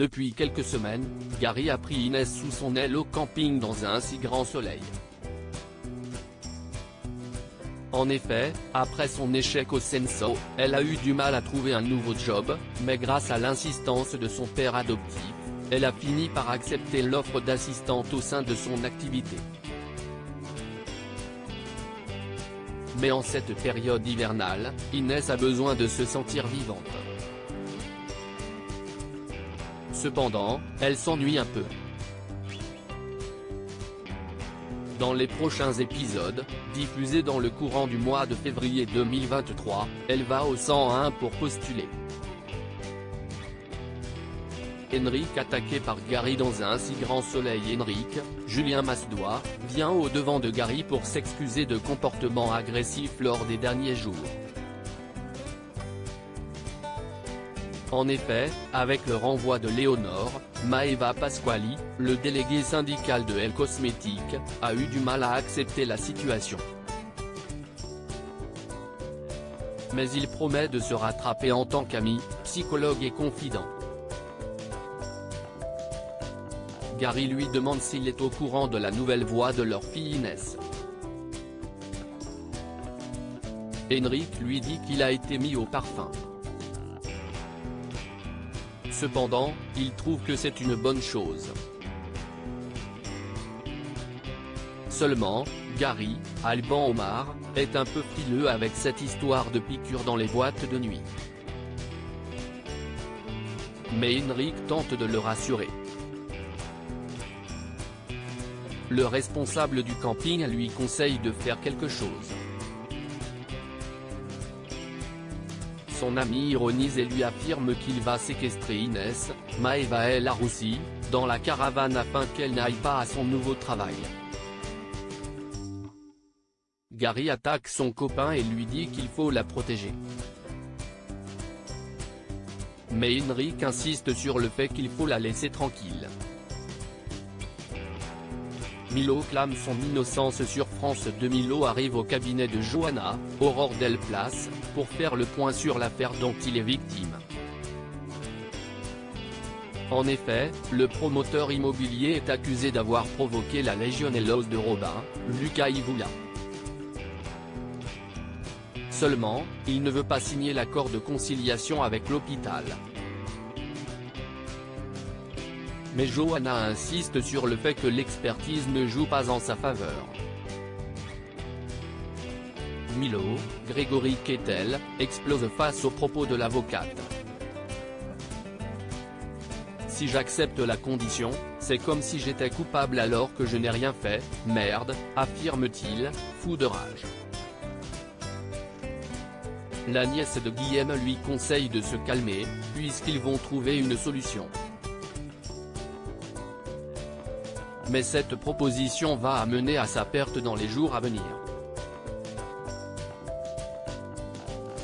Depuis quelques semaines, Gary a pris Inès sous son aile au camping dans un si grand soleil. En effet, après son échec au Censo, elle a eu du mal à trouver un nouveau job, mais grâce à l'insistance de son père adoptif, elle a fini par accepter l'offre d'assistante au sein de son activité. Mais en cette période hivernale, Inès a besoin de se sentir vivante. Cependant, elle s'ennuie un peu. Dans les prochains épisodes, diffusés dans le courant du mois de février 2023, elle va au 101 pour postuler. Henrik attaqué par Gary dans un si grand soleil. Henrik, Julien Massedois, vient au devant de Gary pour s'excuser de comportements agressifs lors des derniers jours. En effet, avec le renvoi de Léonore, Maeva Pasquali, le délégué syndical de Elle Cosmétiques, a eu du mal à accepter la situation. Mais il promet de se rattraper en tant qu'ami, psychologue et confident. Gary lui demande s'il est au courant de la nouvelle voix de leur fille Inès. Henrik lui dit qu'il a été mis au parfum. Cependant, il trouve que c'est une bonne chose. Seulement, Gary, Alban Omar, est un peu frileux avec cette histoire de piqûre dans les boîtes de nuit. Mais Henrik tente de le rassurer. Le responsable du camping lui conseille de faire quelque chose. Son ami ironise et lui affirme qu'il va séquestrer Inès, Maeva et Laroussi, dans la caravane afin qu'elle n'aille pas à son nouveau travail. Gary attaque son copain et lui dit qu'il faut la protéger. Mais Henrik insiste sur le fait qu'il faut la laisser tranquille. Milo clame son innocence sur France 2. Milo arrive au cabinet de Johanna, Aurore Delplace, pour faire le point sur l'affaire dont il est victime. En effet, le promoteur immobilier est accusé d'avoir provoqué la légionellose de Robin, Lucas Ivoula. Seulement, il ne veut pas signer l'accord de conciliation avec l'hôpital. Mais Johanna insiste sur le fait que l'expertise ne joue pas en sa faveur. Milo, Grégory Kettel, explose face aux propos de l'avocate. Si j'accepte la condition, c'est comme si j'étais coupable alors que je n'ai rien fait, merde, affirme-t-il, fou de rage. La nièce de Guillaume lui conseille de se calmer, puisqu'ils vont trouver une solution. Mais cette proposition va amener à sa perte dans les jours à venir.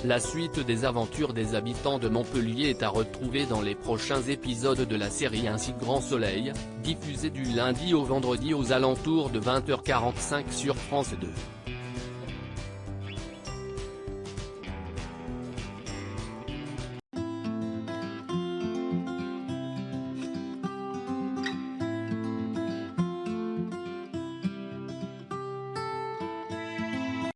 La suite des aventures des habitants de Montpellier est à retrouver dans les prochains épisodes de la série Un si grand soleil, diffusée du lundi au vendredi aux alentours de 20h45 sur France 2.